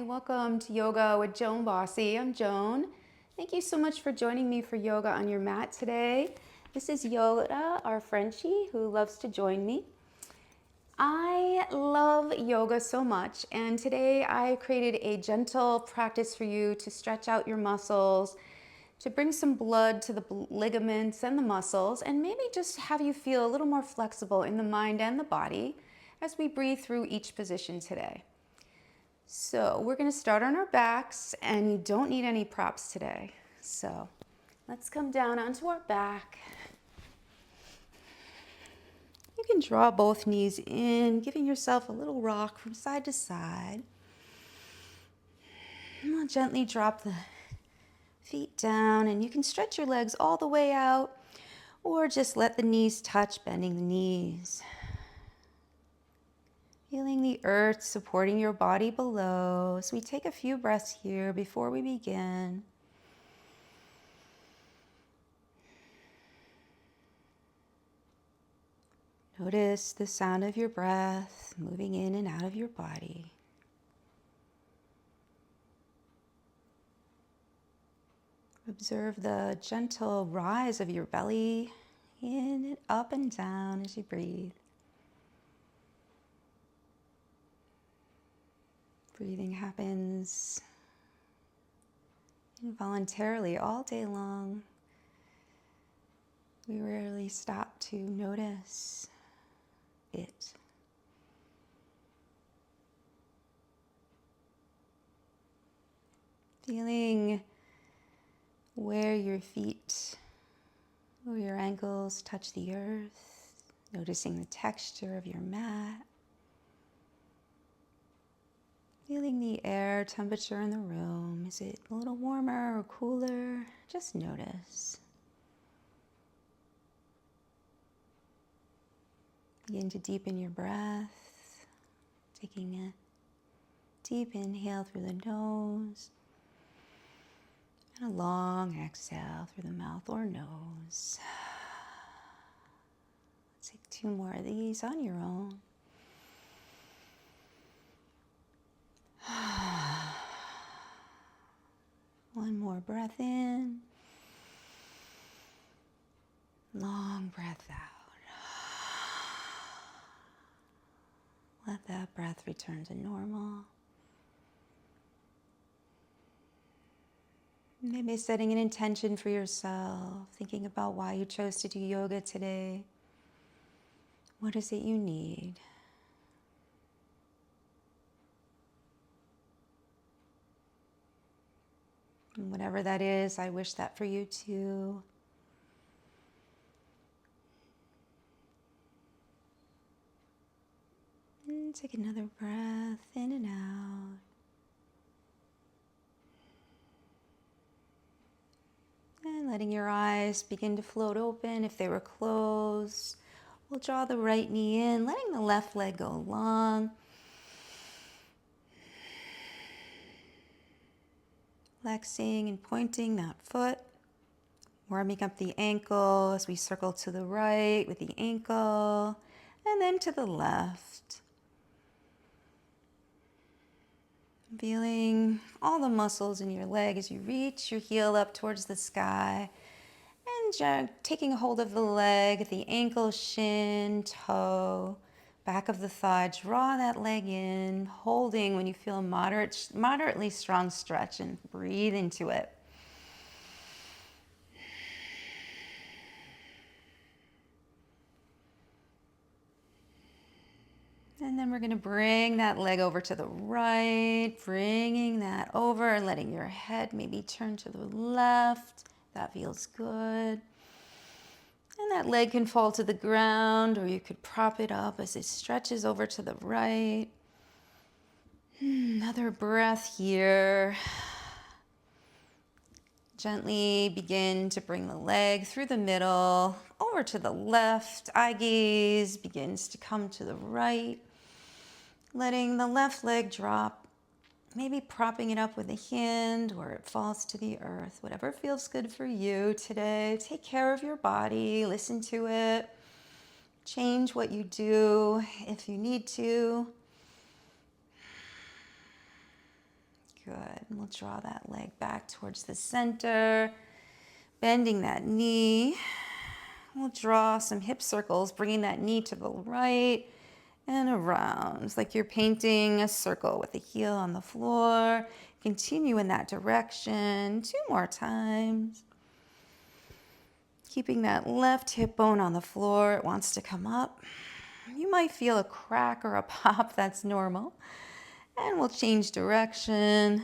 Welcome to Yoga with Joan Bossy. I'm Joan. Thank you so much for joining me for yoga on your mat today. This is Yoda, our Frenchie, who loves to join me. I love yoga so much, and today I created a gentle practice for you to stretch out your muscles, to bring some blood to the ligaments and the muscles, and maybe just have you feel a little more flexible in the mind and the body as we breathe through each position today. So we're going to start on our backs, and you don't need any props today. So let's come down onto our back. You can draw both knees in, giving yourself a little rock from side to side. And we'll gently drop the feet down, and you can stretch your legs all the way out, or just let the knees touch, bending the knees. Feeling the earth supporting your body below. So we take a few breaths here before we begin. Notice the sound of your breath moving in and out of your body. Observe the gentle rise of your belly in and up and down as you breathe. Breathing happens involuntarily all day long. We rarely stop to notice it. Feeling where your feet or your ankles touch the earth, noticing the texture of your mat. Feeling the air temperature in the room. Is it a little warmer or cooler? Just notice. Begin to deepen your breath, taking a deep inhale through the nose and a long exhale through the mouth or nose. Let's take 2 more of these on your own. One more breath in. Long breath out. Let that breath return to normal. Maybe setting an intention for yourself, thinking about why you chose to do yoga today. What is it you need? And whatever that is, I wish that for you too. And take another breath in and out. And letting your eyes begin to float open. If they were closed, we'll draw the right knee in, letting the left leg go long. Flexing and pointing that foot. Warming up the ankle as we circle to the right with the ankle, and then to the left. Feeling all the muscles in your leg as you reach your heel up towards the sky, and taking a hold of the leg, the ankle, shin, toe, back of the thigh. Draw that leg in, holding when you feel a moderately strong stretch, and breathe into it. And then we're going to bring that leg over to the right, bringing that over and letting your head maybe turn to the left. That feels good. And that leg can fall to the ground, or you could prop it up as it stretches over to the right. Another breath here. Gently begin to bring the leg through the middle, over to the left. Eye gaze begins to come to the right. Letting the left leg drop, maybe propping it up with a hand, or it falls to the earth. Whatever feels good for you today. Take care of your body, listen to it. Change what you do if you need to. Good. And we'll draw that leg back towards the center, bending that knee. We'll draw some hip circles, bringing that knee to the right and around. It's like you're painting a circle with the heel on the floor. Continue in that direction 2 more times. Keeping that left hip bone on the floor. It wants to come up. You might feel a crack or a pop. That's normal. And we'll change direction.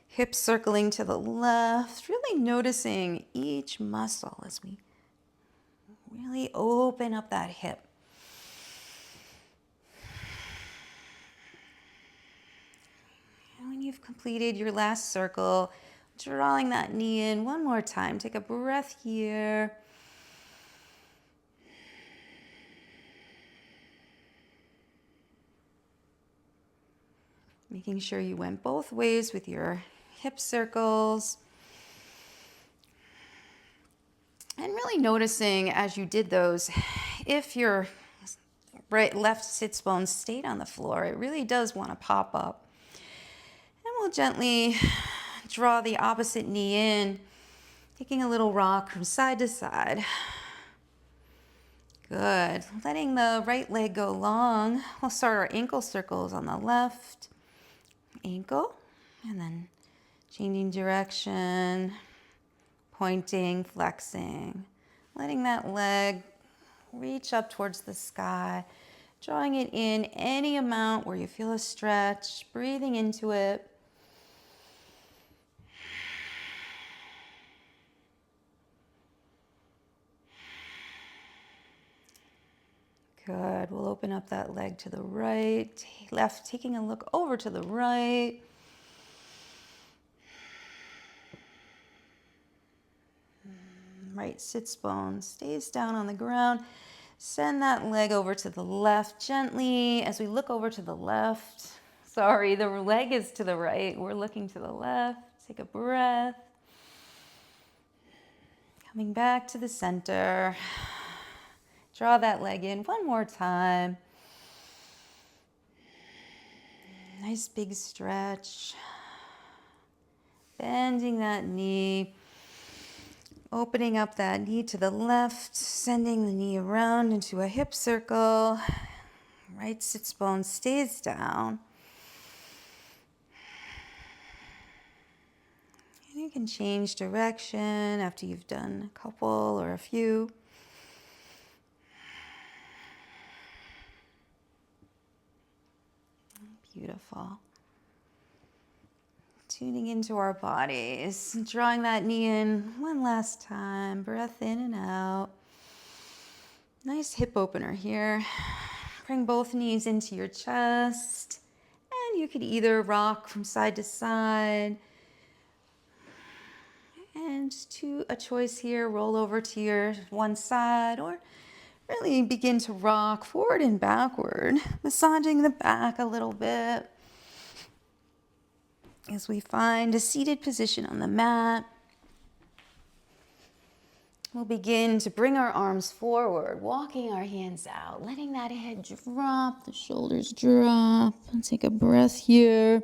Hips circling to the left. Really noticing each muscle as we really open up that hip. And when you've completed your last circle, drawing that knee in one more time. Take a breath here. Making sure you went both ways with your hip circles. And really noticing as you did those, if your left sits bone stayed on the floor, it really does want to pop up. And we'll gently draw the opposite knee in, taking a little rock from side to side. Good. Letting the right leg go long. We'll start our ankle circles on the left ankle, and then changing direction, pointing, flexing, letting that leg reach up towards the sky, drawing it in any amount where you feel a stretch, breathing into it. Good. We'll open up that leg to the right, left, taking a look over to the right. Right sits bone stays down on the ground. Send that leg over to the left gently as we look over to the left. Sorry, the leg is to the right. We're looking to the left. Take a breath. Coming back to the center. Draw that leg in one more time. Nice big stretch. Bending that knee. Opening up that knee to the left, sending the knee around into a hip circle. Right sits bone stays down. And you can change direction after you've done a couple or a few. Beautiful. Tuning into our bodies, drawing that knee in one last time, breath in and out. Nice hip opener here. Bring both knees into your chest, and you could either rock from side to side, and to a choice here, roll over to your one side, or really begin to rock forward and backward, massaging the back a little bit as we find a seated position on the mat. We'll begin to bring our arms forward, walking our hands out, letting that head drop, the shoulders drop. And take a breath here.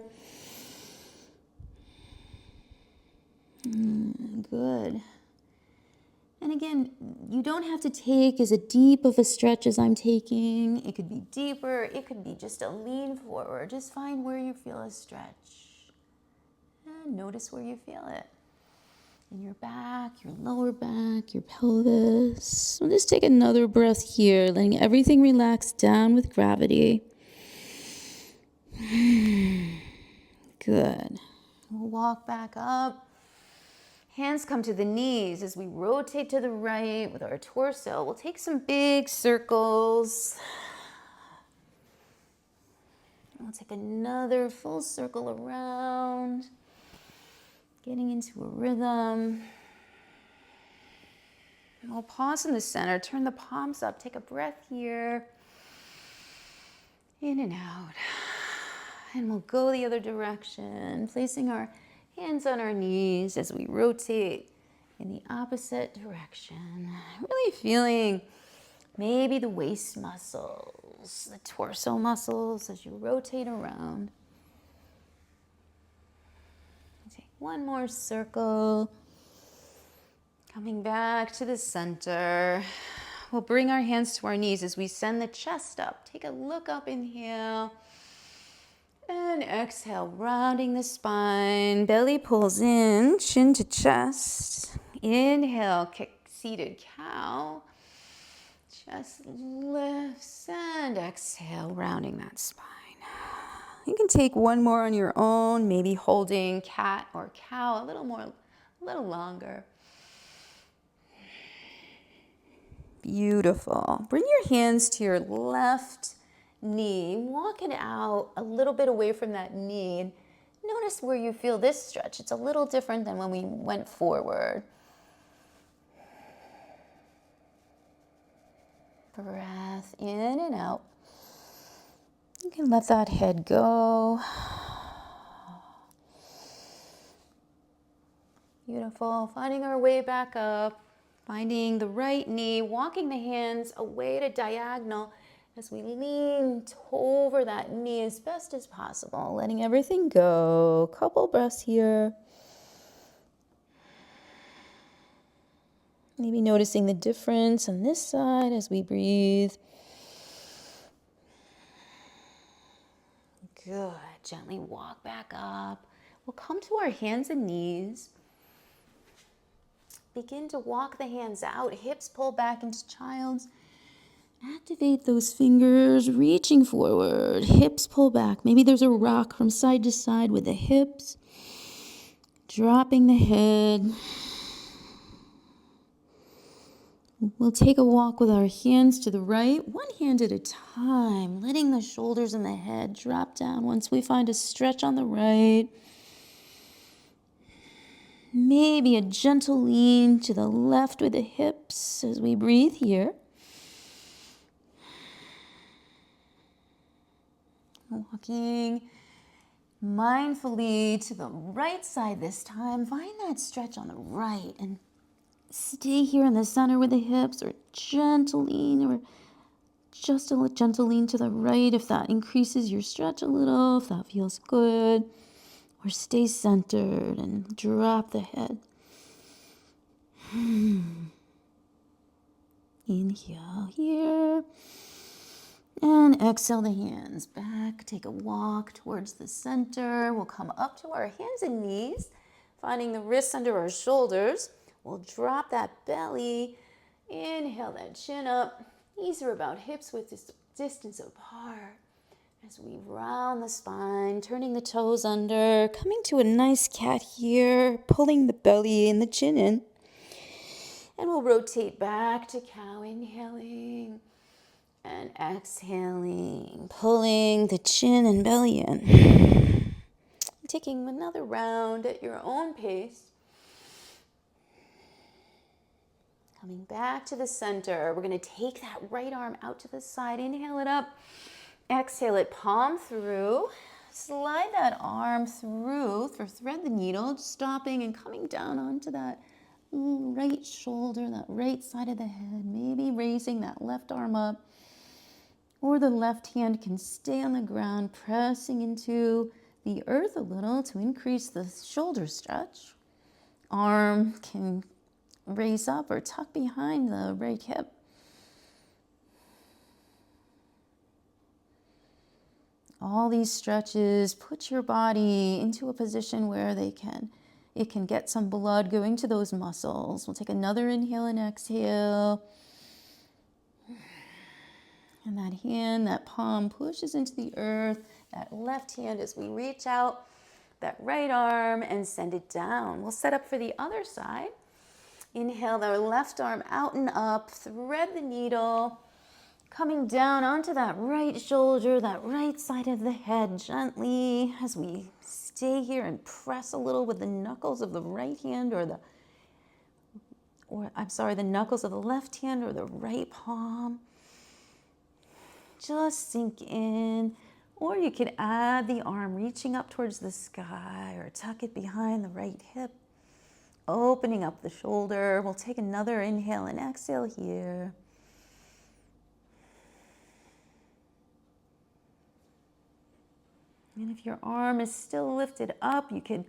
Good. And again, you don't have to take as deep of a stretch as I'm taking. It could be deeper. It could be just a lean forward. Just find where you feel a stretch. And notice where you feel it. In your back, your lower back, your pelvis. So just take another breath here, letting everything relax down with gravity. Good. We'll walk back up. Hands come to the knees as we rotate to the right with our torso. We'll take some big circles. We'll take another full circle around, getting into a rhythm. And we'll pause in the center, turn the palms up, take a breath here, in and out. And we'll go the other direction, placing our hands on our knees as we rotate in the opposite direction. Really feeling maybe the waist muscles, the torso muscles as you rotate around. one more circle. Coming back to the center. We'll bring our hands to our knees as we send the chest up. Take a look up, inhale. And exhale, rounding the spine. Belly pulls in, chin to chest. Inhale, kick seated cow. Chest lifts and exhale, rounding that spine. You can take one more on your own, maybe holding cat or cow a little longer. Beautiful. Bring your hands to your left knee. Walk it out a little bit away from that knee. And notice where you feel this stretch. It's a little different than when we went forward. Breath in and out. You can let that head go. Beautiful. Finding our way back up. Finding the right knee, walking the hands away to diagonal as we lean over that knee as best as possible, letting everything go. Couple breaths here. Maybe noticing the difference on this side as we breathe. Good. Gently walk back up. We'll come to our hands and knees. Begin to walk the hands out, hips pull back into child's. Activate those fingers, reaching forward, hips pull back. Maybe there's a rock from side to side with the hips. Dropping the head. We'll take a walk with our hands to the right, one hand at a time, letting the shoulders and the head drop down once we find a stretch on the right. Maybe a gentle lean to the left with the hips as we breathe here. Walking mindfully to the right side this time. Find that stretch on the right and stay here in the center with the hips, or gentle lean, or just a gentle lean to the right if that increases your stretch a little, if that feels good. Or stay centered and drop the head. Inhale here. And exhale the hands back. Take a walk towards the center. We'll come up to our hands and knees, finding the wrists under our shoulders. We'll drop that belly. Inhale that chin up. Knees are about hips width distance apart. As we round the spine, turning the toes under, coming to a nice cat here, pulling the belly and the chin in. And we'll rotate back to cow, inhaling and exhaling, pulling the chin and belly in. Taking another round at your own pace. Coming back to the center, we're going to take that right arm out to the side, inhale it up. Exhale it, palm through. Slide that arm through, or thread the needle, stopping and coming down onto that right shoulder, that right side of the head. Maybe raising that left arm up, or the left hand can stay on the ground, pressing into the earth a little to increase the shoulder stretch. Arm can raise up or tuck behind the right hip. All these stretches put your body into a position where it can get some blood going to those muscles. We'll take another inhale and exhale. And that hand, that palm pushes into the earth. That left hand as we reach out, that right arm and send it down. We'll set up for the other side. Inhale the left arm out and up, thread the needle. Coming down onto that right shoulder, that right side of the head gently as we stay here and press a little with the knuckles of the right hand the knuckles of the left hand or the right palm. Just sink in. Or you could add the arm reaching up towards the sky or tuck it behind the right hip. Opening up the shoulder. We'll take another inhale and exhale here. And if your arm is still lifted up, you could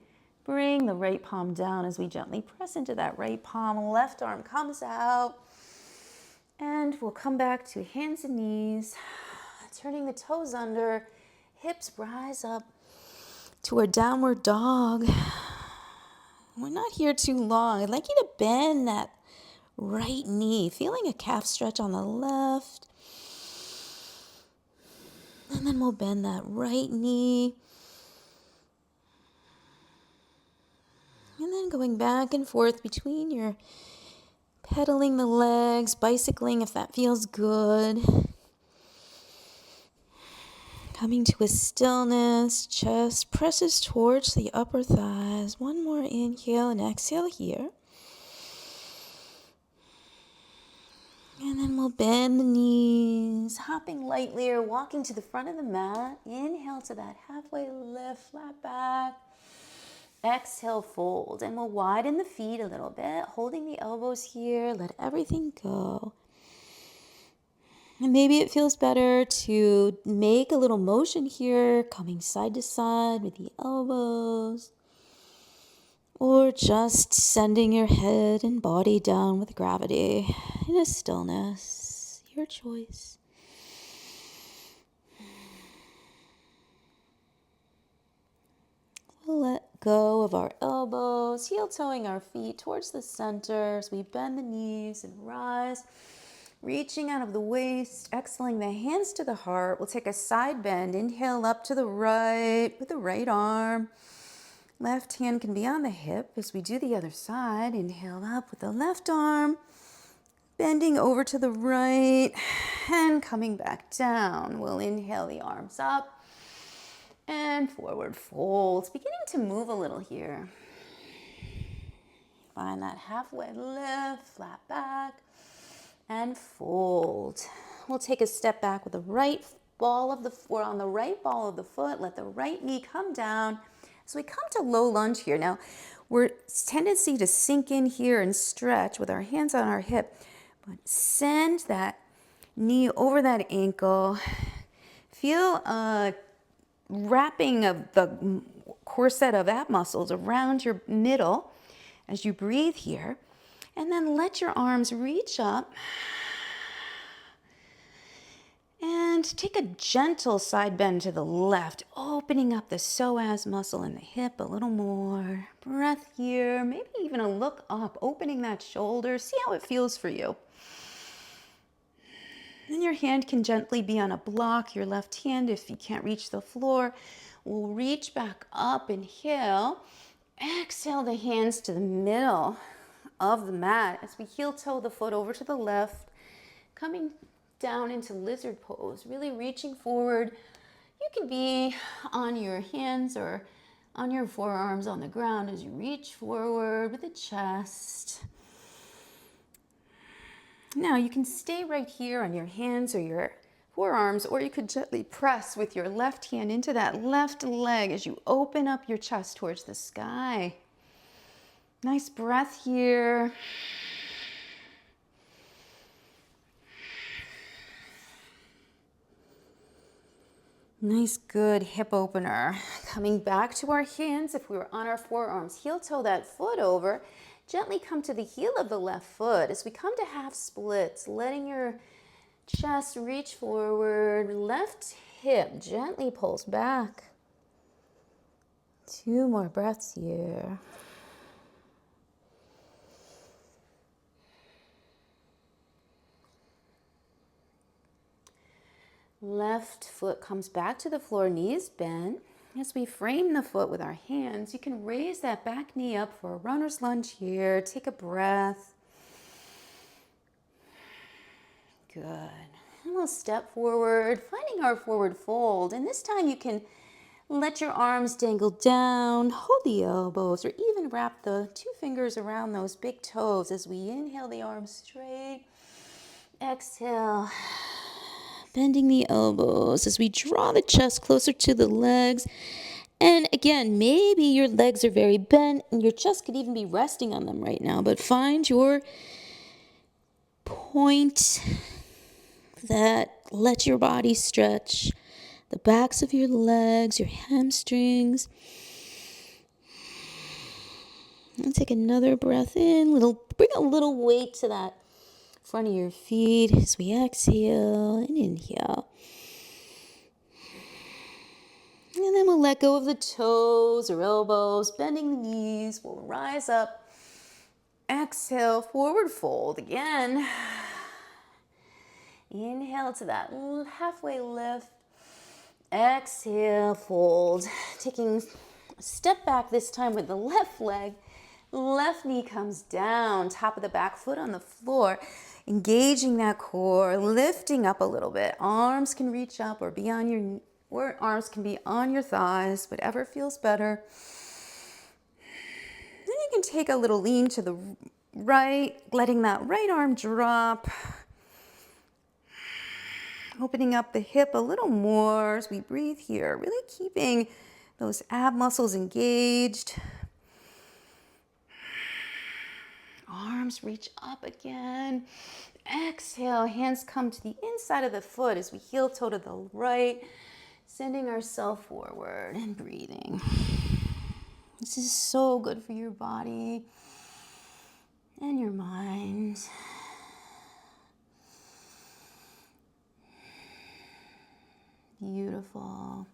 Bring the right palm down as we gently press into that right palm. Left arm comes out. And we'll come back to hands and knees, turning the toes under, hips rise up to our downward dog. We're not here too long. I'd like you to bend that right knee, feeling a calf stretch on the left. And then we'll bend that right knee. And then going back and forth between your pedaling the legs, bicycling if that feels good. Coming to a stillness, chest presses towards the upper thighs. One more inhale and exhale here. And then we'll bend the knees, hopping lightly or walking to the front of the mat. Inhale to that halfway lift, flat back. Exhale, fold. And we'll widen the feet a little bit, holding the elbows here. Let everything go. And maybe it feels better to make a little motion here, coming side to side with the elbows. Or just sending your head and body down with gravity in a stillness. Your choice. We'll let go of our elbows, heel-toeing our feet towards the center as we bend the knees and rise. Reaching out of the waist, exhaling the hands to the heart. We'll take a side bend. Inhale up to the right with the right arm. Left hand can be on the hip as we do the other side. Inhale up with the left arm. Bending over to the right and coming back down. We'll inhale the arms up and forward folds. Beginning to move a little here. Find that halfway lift, flat back. And fold. We'll take a step back with the right ball of the foot on the right ball of the foot. Let the right knee come down. So we come to low lunge here. Now, we're tendency to sink in here and stretch with our hands on our hip. But send that knee over that ankle. Feel a wrapping of the corset of ab muscles around your middle as you breathe here. And then let your arms reach up and take a gentle side bend to the left, opening up the psoas muscle in the hip a little more. Breath here, maybe even a look up, opening that shoulder. See how it feels for you. Then your hand can gently be on a block, your left hand if you can't reach the floor. We'll reach back up, inhale. Exhale the hands to the middle of the mat as we heel toe the foot over to the left, coming down into lizard pose, really reaching forward. You can be on your hands or on your forearms on the ground as you reach forward with the chest. Now you can stay right here on your hands or your forearms, or you could gently press with your left hand into that left leg as you open up your chest towards the sky. Nice breath here. Nice, good hip opener. Coming back to our hands, if we were on our forearms, heel toe that foot over. Gently come to the heel of the left foot as we come to half splits, letting your chest reach forward. Left hip gently pulls back. 2 more breaths here. Left foot comes back to the floor, knees bent. As we frame the foot with our hands, you can raise that back knee up for a runner's lunge here. Take a breath. Good. And we'll step forward, finding our forward fold. And this time you can let your arms dangle down, hold the elbows, or even wrap the 2 fingers around those big toes as we inhale the arms straight. Exhale. Bending the elbows as we draw the chest closer to the legs. And again, maybe your legs are very bent and your chest could even be resting on them right now, but find your point that let your body stretch, the backs of your legs, your hamstrings. And take another breath in. Bring a little weight to that front of your feet as we exhale and inhale. And then we'll let go of the toes or elbows, bending the knees. We'll rise up. Exhale, forward fold again. Inhale to that halfway lift. Exhale, fold. Taking a step back this time with the left leg. Left knee comes down, top of the back foot on the floor. Engaging that core, lifting up a little bit. Arms can reach up or be on your, or arms can be on your thighs, whatever feels better. Then you can take a little lean to the right, letting that right arm drop. Opening up the hip a little more as we breathe here, really keeping those ab muscles engaged. Arms reach up again. Exhale, hands come to the inside of the foot as we heel toe to the right, sending ourselves forward and breathing. This is so good for your body and your mind. Beautiful.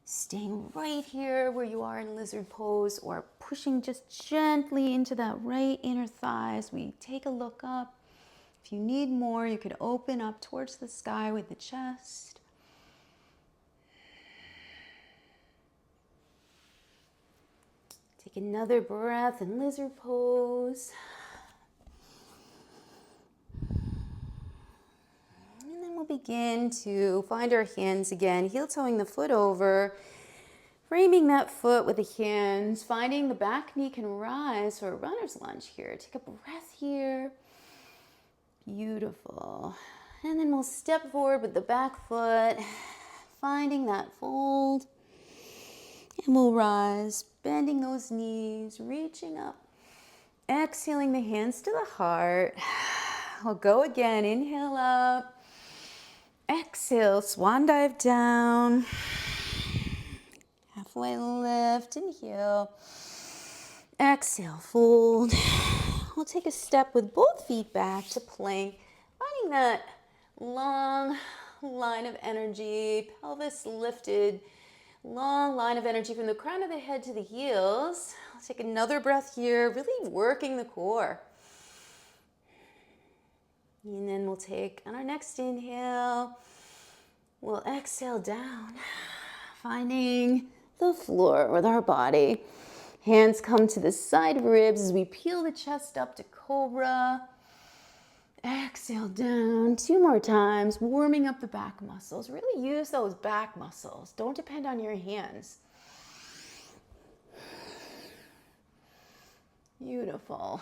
Staying right here where you are in lizard pose, or pushing just gently into that right inner thigh as we take a look up. If you need more, you could open up towards the sky with the chest. Take another breath in lizard pose. And then we'll begin to find our hands again, heel toeing the foot over, framing that foot with the hands, finding the back knee can rise for a runner's lunge here. Take a breath here. Beautiful. And then we'll step forward with the back foot, finding that fold. And we'll rise, bending those knees, reaching up. Exhaling the hands to the heart. We'll go again. Inhale up. Exhale, swan dive down. Halfway lift, inhale. Exhale, fold. We'll take a step with both feet back to plank, finding that long line of energy, pelvis lifted, long line of energy from the crown of the head to the heels. I'll take another breath here, really working the core. And then we'll take, on our next inhale, we'll exhale down, finding the floor with our body. Hands come to the side ribs as we peel the chest up to cobra. Exhale down, 2 more times, warming up the back muscles. Really use those back muscles. Don't depend on your hands. Beautiful.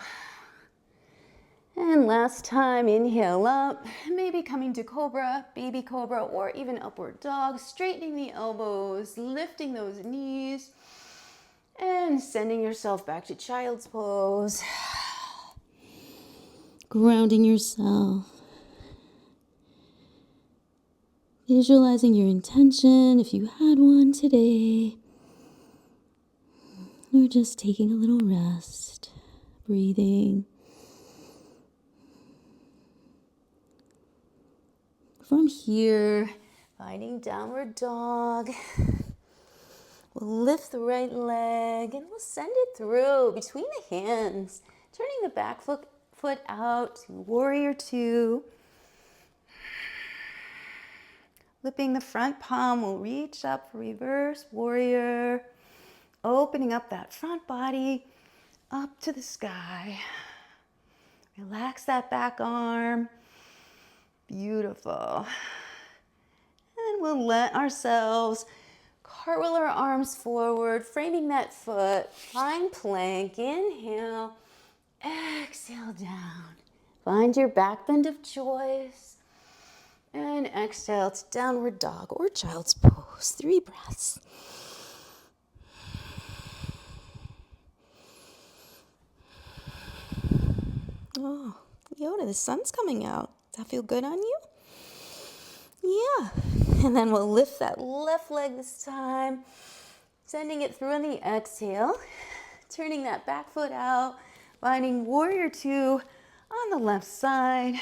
And last time, inhale up, maybe coming to cobra, baby cobra, or even upward dog, straightening the elbows, lifting those knees, and sending yourself back to child's pose. Grounding yourself. Visualizing your intention, if you had one today. Or just taking a little rest, breathing. From here, finding downward dog. We'll lift the right leg and we'll send it through between the hands, turning the back foot out to warrior 2. Flipping the front palm, we'll reach up for reverse warrior. Opening up that front body up to the sky. Relax that back arm. Beautiful. And we'll let ourselves cartwheel our arms forward, framing that foot. Find plank. Inhale. Exhale down. Find your back bend of choice. And exhale to downward dog or child's pose. 3 breaths. Oh, Yoda, the sun's coming out. Does that feel good on you? Yeah. And then we'll lift that left leg this time, sending it through on the exhale. Turning that back foot out, finding warrior two on the left side.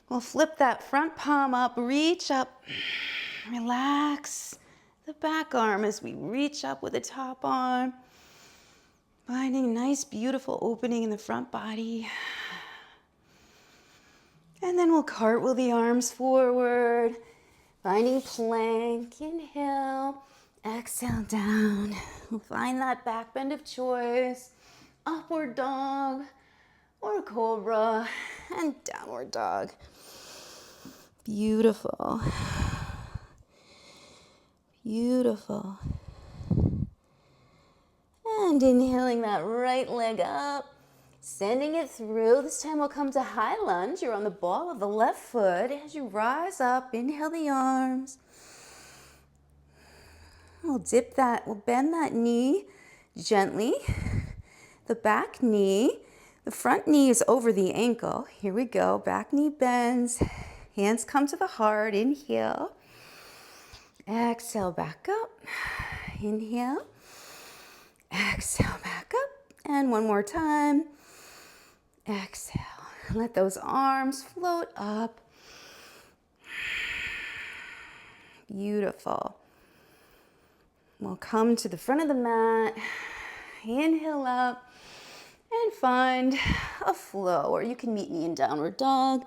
We'll flip that front palm up, reach up, relax the back arm as we reach up with the top arm. Finding a nice, beautiful opening in the front body. And then we'll cartwheel the arms forward, finding plank, inhale, exhale down. We'll find that back bend of choice, upward dog or cobra, and downward dog. Beautiful. Beautiful. And inhaling that right leg up, sending it through. This time we'll come to high lunge. You're on the ball of the left foot. As you rise up, inhale the arms. We'll dip that, we'll bend that knee gently. The back knee, the front knee is over the ankle. Here we go, back knee bends. Hands come to the heart, inhale. Exhale, back up. Inhale. Exhale, back up. And one more time. Exhale. Let those arms float up. Beautiful. We'll come to the front of the mat. Inhale up and find a flow, or you can meet me in downward dog.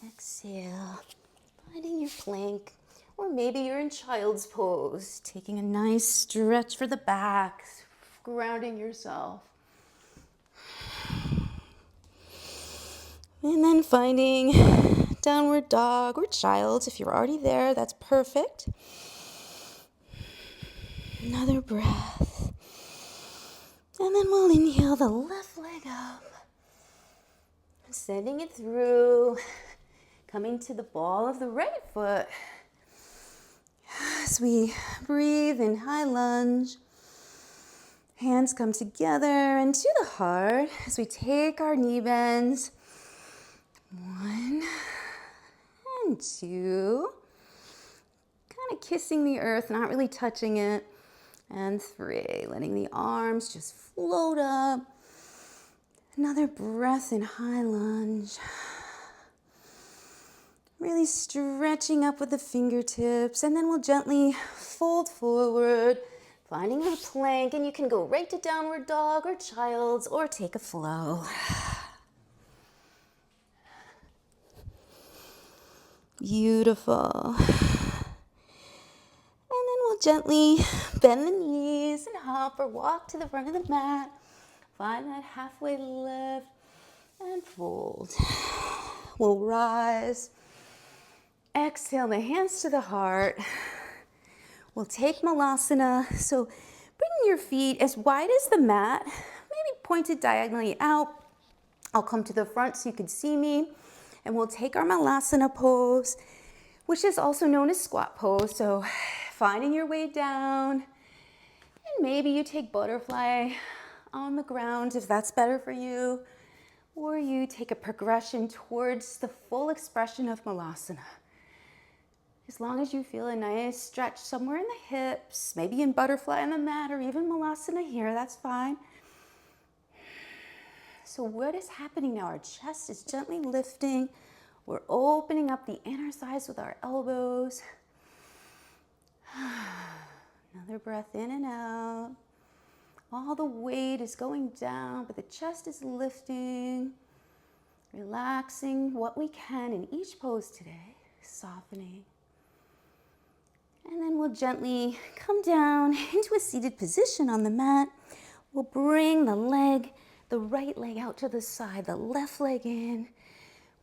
Exhale, finding your plank, or maybe you're in child's pose, taking a nice stretch for the back, grounding yourself. And then finding downward dog or child. If you're already there, that's perfect. Another breath. And then we'll inhale the left leg up, sending it through. Coming to the ball of the right foot. As we breathe in high lunge, hands come together and to the heart as we take our knee bends. 1 and 2. Kind of kissing the earth, not really touching it. And 3, letting the arms just float up. Another breath in high lunge. Really stretching up with the fingertips, and then we'll gently fold forward, finding our plank, and you can go right to downward dog or child's or take a flow. Beautiful. And then we'll gently bend the knees and hop or walk to the front of the mat. Find that halfway lift and fold. We'll rise. Exhale the hands to the heart. We'll take Malasana. So bring your feet as wide as the mat, maybe pointed diagonally out. I'll come to the front so you can see me. And we'll take our Malasana pose, which is also known as squat pose. So finding your way down. And maybe you take butterfly on the ground if that's better for you. Or you take a progression towards the full expression of Malasana. As long as you feel a nice stretch somewhere in the hips, maybe in butterfly on the mat or even Malasana here, that's fine. So what is happening now? Our chest is gently lifting. We're opening up the inner thighs with our elbows. Another breath in and out. All the weight is going down, but the chest is lifting. Relaxing what we can in each pose today, softening. And then we'll gently come down into a seated position on the mat. We'll bring the right leg out to the side, the left leg in.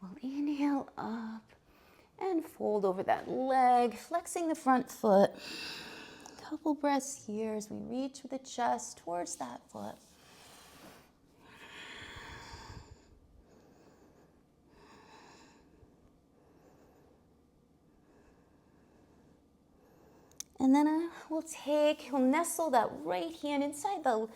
We'll inhale up and fold over that leg, flexing the front foot. Couple breaths here as we reach with the chest towards that foot. And then we'll nestle that right hand inside the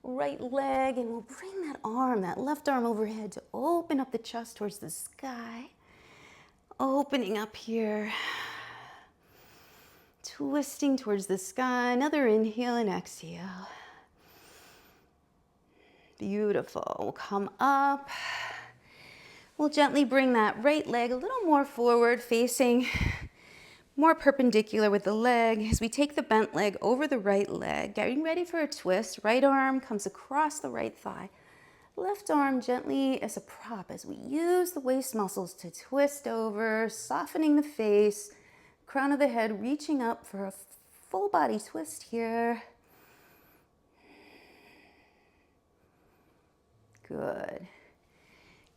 right leg, and we'll bring that left arm overhead to open up the chest towards the sky. Opening up here twisting towards the sky. Another inhale and exhale. Beautiful. We'll come up. We'll gently bring that right leg a little more forward, facing more perpendicular with the leg as we take the bent leg over the right leg, getting ready for a twist. Right arm comes across the right thigh. Left arm gently as a prop as we use the waist muscles to twist over, softening the face, crown of the head reaching up for a full body twist here. Good.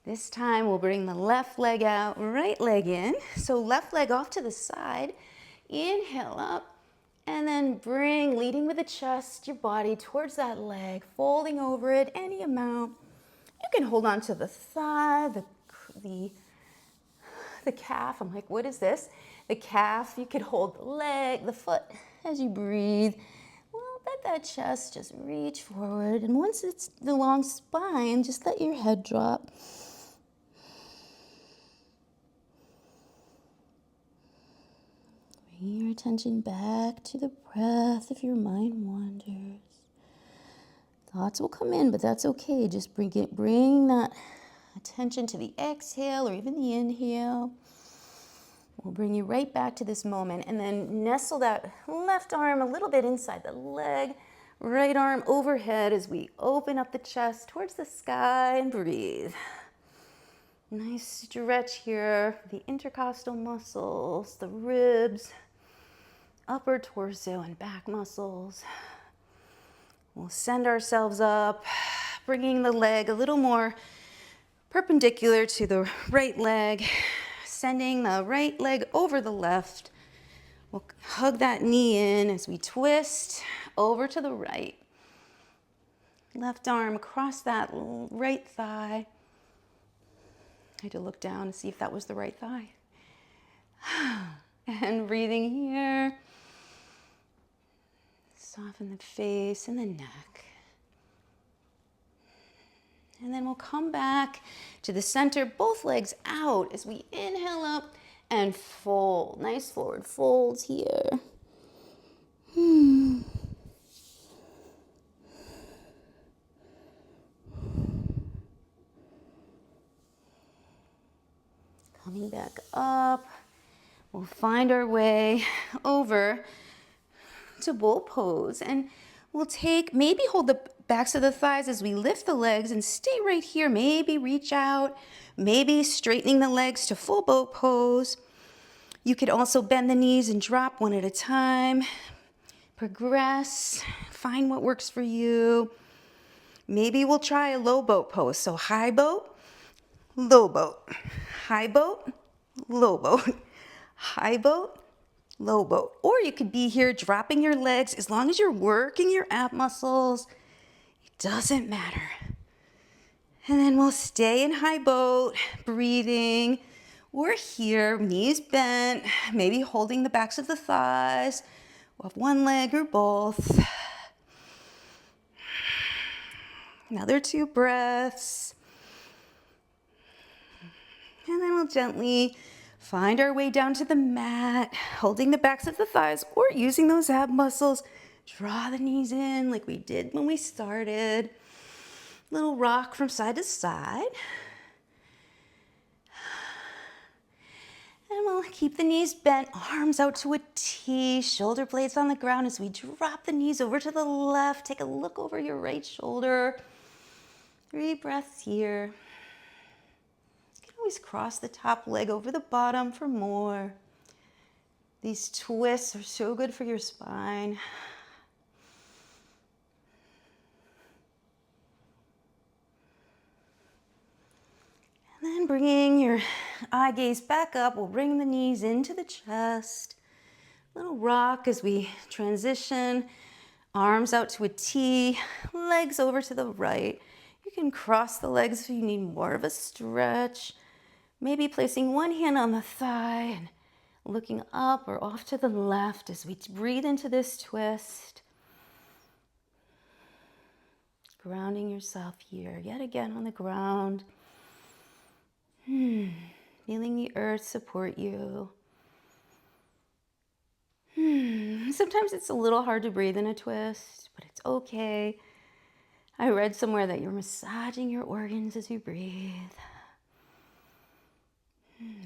This time we'll bring the left leg out, right leg in. So left leg off to the side. Inhale up and then bring, leading with the chest, your body towards that leg, folding over it any amount. You can hold on to the thigh, the calf. I'm like, what is this? The calf. You could hold the leg, the foot as you breathe. Well, let that chest just reach forward. And once it's the long spine, just let your head drop. Bring your attention back to the breath if your mind wanders. Thoughts will come in, but that's okay. Just bring that attention to the exhale or even the inhale. We'll bring you right back to this moment and then nestle that left arm a little bit inside the leg, right arm overhead as we open up the chest towards the sky and breathe. Nice stretch here, the intercostal muscles, the ribs, upper torso and back muscles. We'll send ourselves up, bringing the leg a little more perpendicular to the right leg, sending the right leg over the left. We'll hug that knee in as we twist over to the right. Left arm across that right thigh. I had to look down to see if that was the right thigh. And breathing here. Soften the face and the neck. And then we'll come back to the center, both legs out as we inhale up and fold. Nice forward folds here. Coming back up. We'll find our way over to bull pose, and we'll maybe hold the backs of the thighs as we lift the legs and stay right here. Maybe reach out, maybe straightening the legs to full boat pose. You could also bend the knees and drop one at a time. Progress, find what works for you. Maybe we'll try a low boat pose. So high boat, low boat, high boat, low boat, high boat, low boat. Or you could be here dropping your legs. As long as you're working your ab muscles, it doesn't matter. And then we'll stay in high boat, breathing. We're here, knees bent, maybe holding the backs of the thighs. We'll have one leg or both. Another 2 breaths. And then we'll gently find our way down to the mat, holding the backs of the thighs or using those ab muscles. Draw the knees in like we did when we started. Little rock from side to side. And we'll keep the knees bent, arms out to a T, shoulder blades on the ground as we drop the knees over to the left. Take a look over your right shoulder. 3 breaths here. You can always cross the top leg over the bottom for more. These twists are so good for your spine. And then bringing your eye gaze back up, we'll bring the knees into the chest. Little rock as we transition. Arms out to a T, legs over to the right. You can cross the legs if you need more of a stretch. Maybe placing one hand on the thigh and looking up or off to the left as we breathe into this twist. Grounding yourself here, yet again on the ground. Feeling the earth support you. Sometimes it's a little hard to breathe in a twist, but it's okay. I read somewhere that you're massaging your organs as you breathe.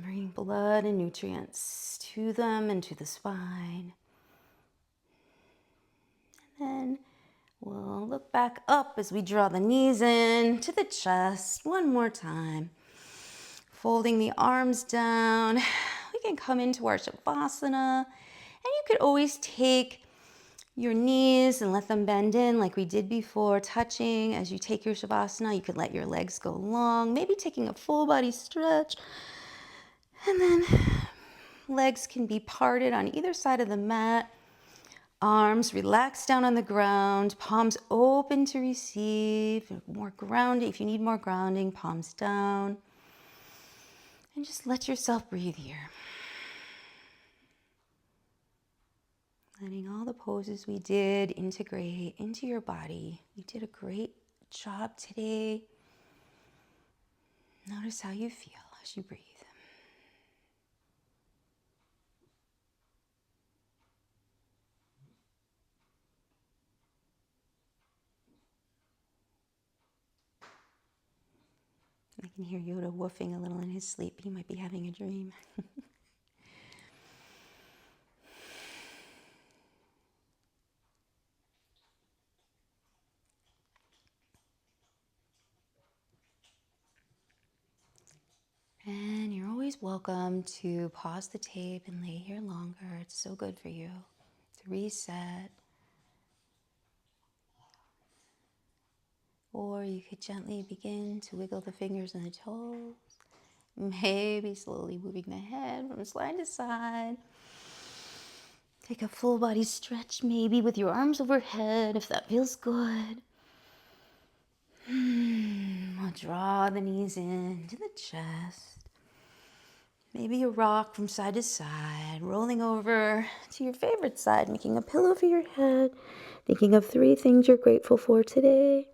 Bringing blood and nutrients to them and to the spine. And then we'll look back up as we draw the knees in to the chest one more time. Folding the arms down. We can come into our Shavasana. And you could always take your knees and let them bend in like we did before, touching. As you take your Shavasana, you could let your legs go long, maybe taking a full body stretch. And then legs can be parted on either side of the mat. Arms relaxed down on the ground, palms open to receive. More grounding, if you need more grounding, palms down. And just let yourself breathe here. Letting all the poses we did integrate into your body. You did a great job today. Notice how you feel as you breathe. I can hear Yoda woofing a little in his sleep. He might be having a dream. And you're always welcome to pause the tape and lay here longer. It's so good for you to reset. Or you could gently begin to wiggle the fingers and the toes. Maybe slowly moving the head from side to side. Take a full body stretch, maybe with your arms overhead, if that feels good. We'll draw the knees in to the chest. Maybe you rock from side to side, rolling over to your favorite side, making a pillow for your head, thinking of 3 things you're grateful for today.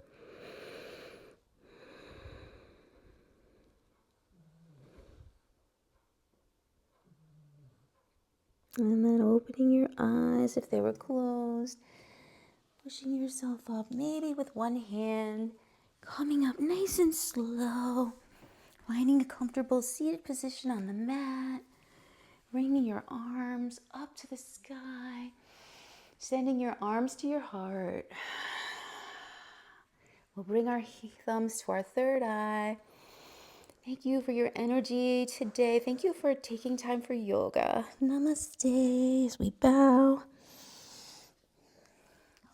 And then opening your eyes if they were closed. Pushing yourself up, maybe with one hand, coming up nice and slow. Finding a comfortable seated position on the mat. Bringing your arms up to the sky. Sending your arms to your heart. We'll bring our thumbs to our third eye. Thank you for your energy today. Thank you for taking time for yoga. Namaste as we bow.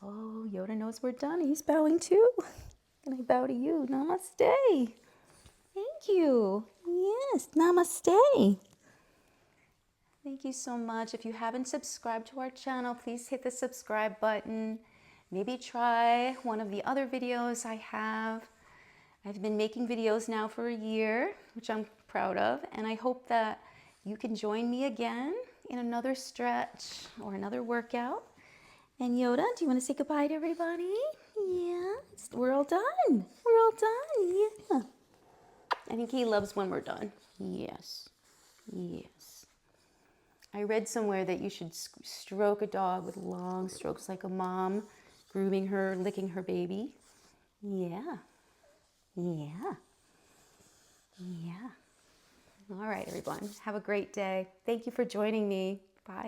Oh, Yoda knows we're done. He's bowing too. And I bow to you. Namaste. Thank you. Yes, namaste. Thank you so much. If you haven't subscribed to our channel, please hit the subscribe button. Maybe try one of the other videos I have. I've been making videos now for a year, which I'm proud of, and I hope that you can join me again in another stretch or another workout. And Yoda, do you want to say goodbye to everybody? Yeah, we're all done. We're all done, yeah. I think he loves when we're done. Yes, yes. I read somewhere that you should stroke a dog with long strokes like a mom, grooming her, licking her baby. Yeah, yeah, yeah. All right, everyone. Have a great day. Thank you for joining me. Bye.